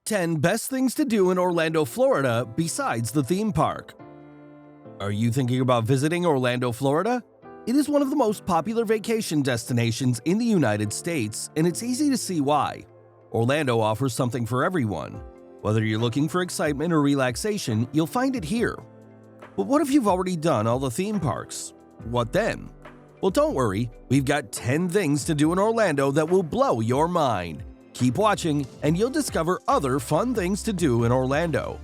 10 best things to do in Orlando, Florida besides the theme park. Are you thinking about visiting Orlando, Florida? It is one of the most popular vacation destinations in the United States, and it's easy to see why. Orlando offers something for everyone. Whether you're looking for excitement or relaxation, you'll find it here. But what if you've already done all the theme parks? What then? Well, don't worry, we've got 10 things to do in Orlando that will blow your mind. Keep watching, and you'll discover other fun things to do in Orlando.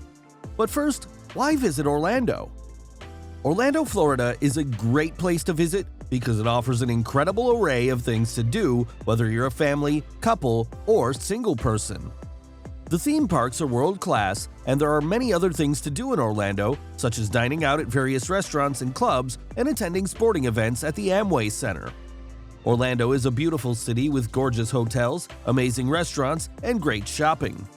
But first, why visit Orlando? Orlando, Florida is a great place to visit because it offers an incredible array of things to do, whether you're a family, couple, or single person. The theme parks are world-class, and there are many other things to do in Orlando, such as dining out at various restaurants and clubs and attending sporting events at the Amway Center. Orlando is a beautiful city with gorgeous hotels, amazing restaurants, and great shopping.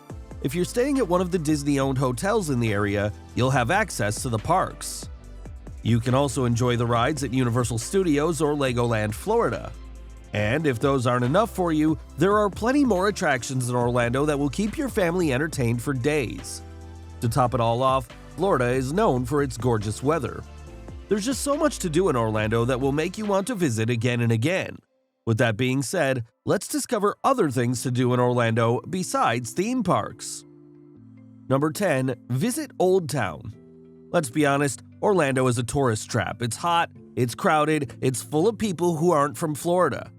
If you're staying at one of the Disney-owned hotels in the area, you'll have access to the parks. You can also enjoy the rides at Universal Studios or Legoland, Florida. And if those aren't enough for you, there are plenty more attractions in Orlando that will keep your family entertained for days. To top it all off, Florida is known for its gorgeous weather. There's just so much to do in Orlando that will make you want to visit again and again. With that being said, let's discover other things to do in Orlando besides theme parks. Number 10. Visit Old Town. Let's be honest, Orlando is a tourist trap. It's hot, it's crowded, it's full of people who aren't from Florida.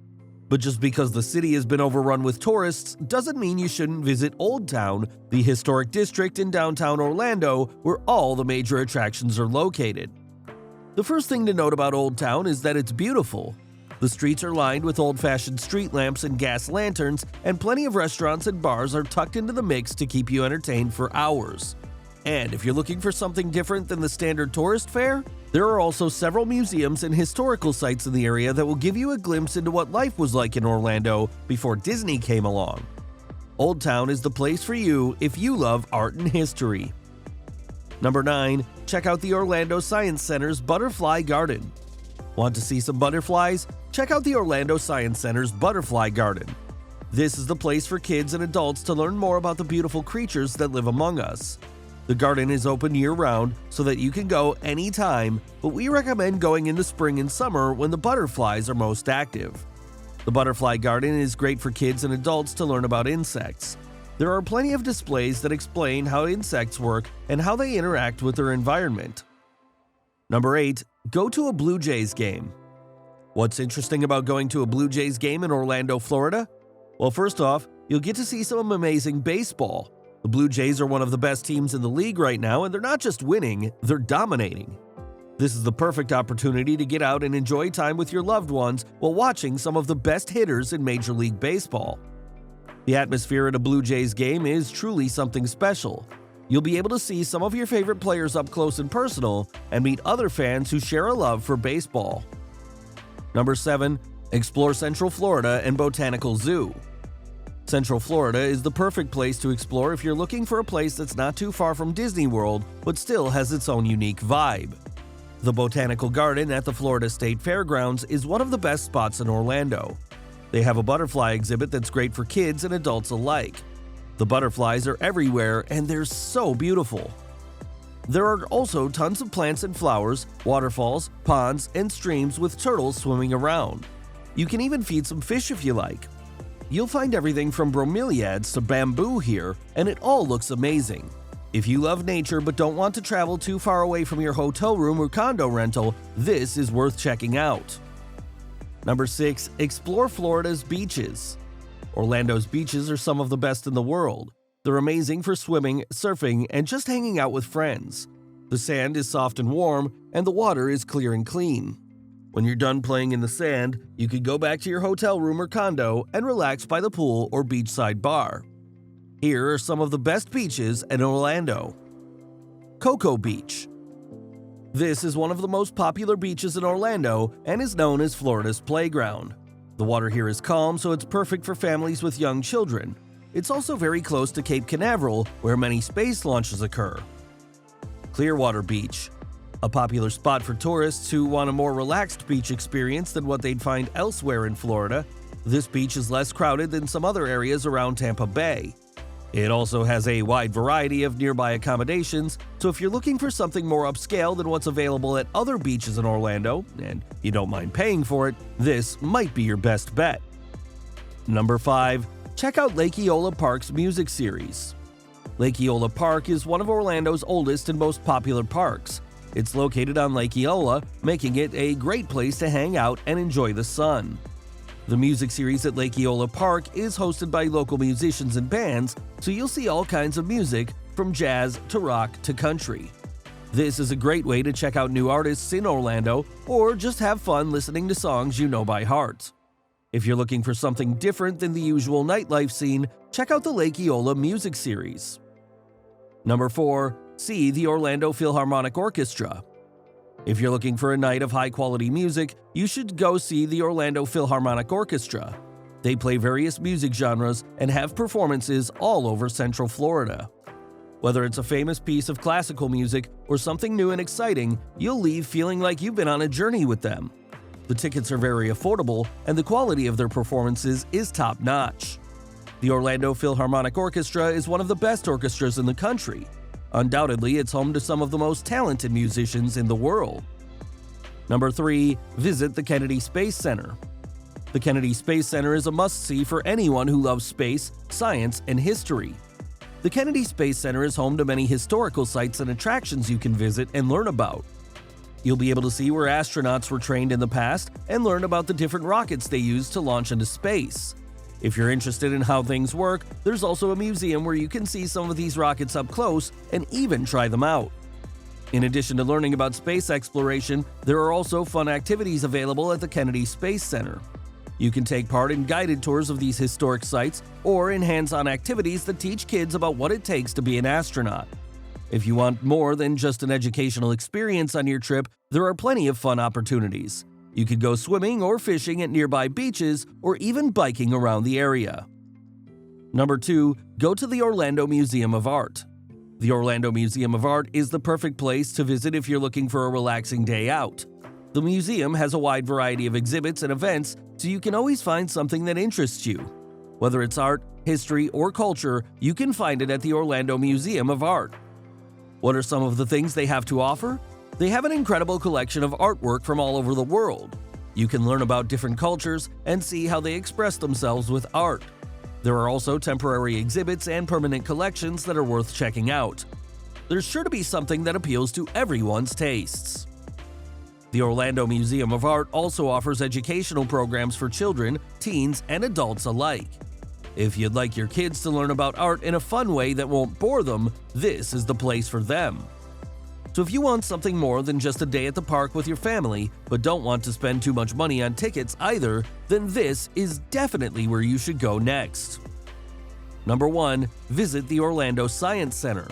But just because the city has been overrun with tourists doesn't mean you shouldn't visit Old Town, the historic district in downtown Orlando where all the major attractions are located. The first thing to note about Old Town is that it's beautiful. The streets are lined with old-fashioned street lamps and gas lanterns, and plenty of restaurants and bars are tucked into the mix to keep you entertained for hours. And if you're looking for something different than the standard tourist fare, there are also several museums and historical sites in the area that will give you a glimpse into what life was like in Orlando before Disney came along. Old Town is the place for you if you love art and history. Number 9. Check out the Orlando Science Center's Butterfly Garden. Want to see some butterflies? Check out the Orlando Science Center's Butterfly Garden. This is the place for kids and adults to learn more about the beautiful creatures that live among us. The garden is open year-round so that you can go anytime, but we recommend going in the spring and summer when the butterflies are most active. The Butterfly Garden is great for kids and adults to learn about insects. There are plenty of displays that explain how insects work and how they interact with their environment. Number 8. Go to a Blue Jays game. What's interesting about going to a Blue Jays game in Orlando, Florida? Well, first off, you'll get to see some amazing baseball. The Blue Jays are one of the best teams in the league right now, and they're not just winning, they're dominating. This is the perfect opportunity to get out and enjoy time with your loved ones while watching some of the best hitters in Major League Baseball. The atmosphere at a Blue Jays game is truly something special. You'll be able to see some of your favorite players up close and personal and meet other fans who share a love for baseball. Number 7. Explore Central Florida and Botanical Zoo. Central Florida is the perfect place to explore if you're looking for a place that's not too far from Disney World but still has its own unique vibe. The Botanical Garden at the Florida State Fairgrounds is one of the best spots in Orlando. They have a butterfly exhibit that's great for kids and adults alike. The butterflies are everywhere and they're so beautiful. There are also tons of plants and flowers, waterfalls, ponds, and streams with turtles swimming around. You can even feed some fish if you like. You'll find everything from bromeliads to bamboo here, and it all looks amazing. If you love nature but don't want to travel too far away from your hotel room or condo rental, this is worth checking out. Number 6. Explore Florida's beaches. Orlando's beaches are some of the best in the world. They're amazing for swimming, surfing, and just hanging out with friends. The sand is soft and warm, and the water is clear and clean. When you're done playing in the sand, you can go back to your hotel room or condo and relax by the pool or beachside bar. Here are some of the best beaches in Orlando. Cocoa Beach. This is one of the most popular beaches in Orlando and is known as Florida's playground. The water here is calm, so it's perfect for families with young children. It's also very close to Cape Canaveral, where many space launches occur. Clearwater Beach. A popular spot for tourists who want a more relaxed beach experience than what they'd find elsewhere in Florida, this beach is less crowded than some other areas around Tampa Bay. It also has a wide variety of nearby accommodations, so if you're looking for something more upscale than what's available at other beaches in Orlando, and you don't mind paying for it, this might be your best bet. Number 5. Check out Lake Eola Park's music series. Lake Eola Park is one of Orlando's oldest and most popular parks. It's located on Lake Eola, making it a great place to hang out and enjoy the sun. The music series at Lake Eola Park is hosted by local musicians and bands, so you'll see all kinds of music, from jazz to rock to country. This is a great way to check out new artists in Orlando or just have fun listening to songs you know by heart. If you're looking for something different than the usual nightlife scene, check out the Lake Eola music series. Number 4. See the Orlando Philharmonic Orchestra. If you're looking for a night of high-quality music, you should go see the Orlando Philharmonic Orchestra. They play various music genres and have performances all over Central Florida. Whether it's a famous piece of classical music or something new and exciting, you'll leave feeling like you've been on a journey with them. The tickets are very affordable, and the quality of their performances is top-notch. The Orlando Philharmonic Orchestra is one of the best orchestras in the country. Undoubtedly, it's home to some of the most talented musicians in the world. Number 3. Visit the Kennedy Space Center. The Kennedy Space Center is a must-see for anyone who loves space, science, and history. The Kennedy Space Center is home to many historical sites and attractions you can visit and learn about. You'll be able to see where astronauts were trained in the past and learn about the different rockets they used to launch into space. If you're interested in how things work, there's also a museum where you can see some of these rockets up close and even try them out. In addition to learning about space exploration, there are also fun activities available at the Kennedy Space Center. You can take part in guided tours of these historic sites or in hands-on activities that teach kids about what it takes to be an astronaut. If you want more than just an educational experience on your trip, there are plenty of fun opportunities. You could go swimming or fishing at nearby beaches or even biking around the area. Number 2. Go to the Orlando Museum of Art. The Orlando Museum of Art is the perfect place to visit if you're looking for a relaxing day out. The museum has a wide variety of exhibits and events, so you can always find something that interests you. Whether it's art, history, or culture, you can find it at the Orlando Museum of Art. What are some of the things they have to offer? They have an incredible collection of artwork from all over the world. You can learn about different cultures and see how they express themselves with art. There are also temporary exhibits and permanent collections that are worth checking out. There's sure to be something that appeals to everyone's tastes. The Orlando Museum of Art also offers educational programs for children, teens, and adults alike. If you'd like your kids to learn about art in a fun way that won't bore them, this is the place for them. So if you want something more than just a day at the park with your family, but don't want to spend too much money on tickets either, then this is definitely where you should go next. Number 1. Visit the Orlando Science Center.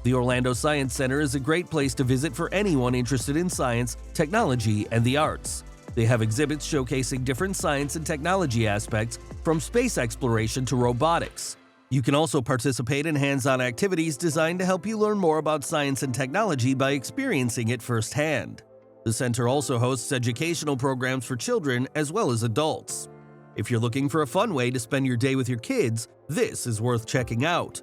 The Orlando Science Center is a great place to visit for anyone interested in science, technology, and the arts. They have exhibits showcasing different science and technology aspects, from space exploration to robotics. You can also participate in hands-on activities designed to help you learn more about science and technology by experiencing it firsthand. The center also hosts educational programs for children as well as adults. If you're looking for a fun way to spend your day with your kids, this is worth checking out.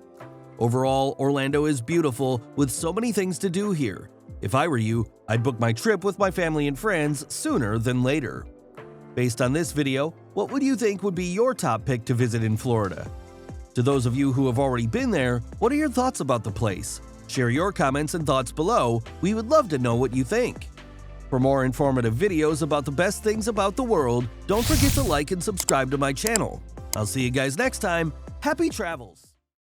Overall, Orlando is beautiful with so many things to do here. If I were you, I'd book my trip with my family and friends sooner than later. Based on this video, what would you think would be your top pick to visit in Florida? To those of you who have already been there, what are your thoughts about the place? Share your comments and thoughts below. We would love to know what you think. For more informative videos about the best things about the world, don't forget to like and subscribe to my channel. I'll see you guys next time. Happy travels!